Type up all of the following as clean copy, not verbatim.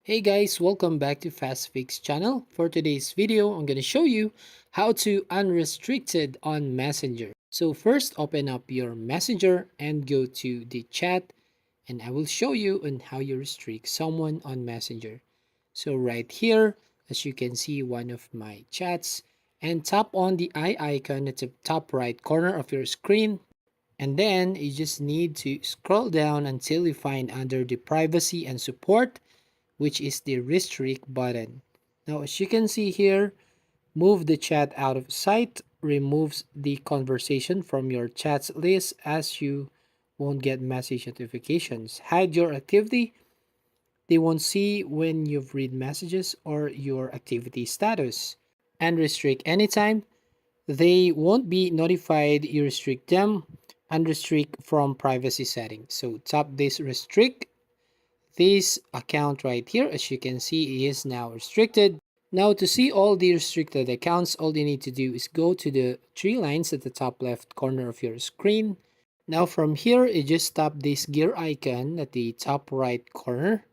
Hey guys, welcome back to FastFix channel. For today's video, I'm going to show you how to unrestricted on Messenger. So first open up your Messenger and go to the chat, and I will show you on how you restrict someone on Messenger. So right here, as you can see one of my chats, and tap on the eye icon at the top right corner of your screen, and then you just need to scroll down until you find under the privacy and support, which is the restrict button. Now, as you can see here, move the chat out of sight removes the conversation from your chats list as you won't get message notifications. Hide your activity. They won't see when you've read messages or your activity status. And restrict anytime. They won't be notified you restrict them. Unrestrict from privacy settings. So tap this restrict. This account right here, as you can see, is now restricted. Now to see all the restricted accounts, all you need to do is go to the three lines at the top left corner of your screen. Now from here, you just tap this gear icon at the top right corner.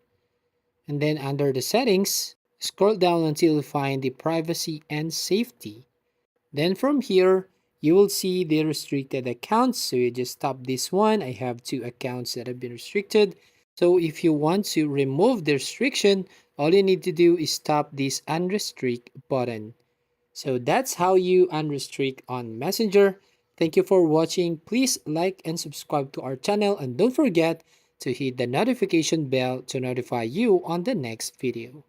And then under the settings, scroll down until you find the privacy and safety. Then from here, you will see the restricted accounts. So you just tap this one. I have two accounts that have been restricted. So if you want to remove the restriction, all you need to do is tap this unrestrict button. So that's how you unrestrict on Messenger. Thank you for watching. Please like and subscribe to our channel, and don't forget to hit the notification bell to notify you on the next video.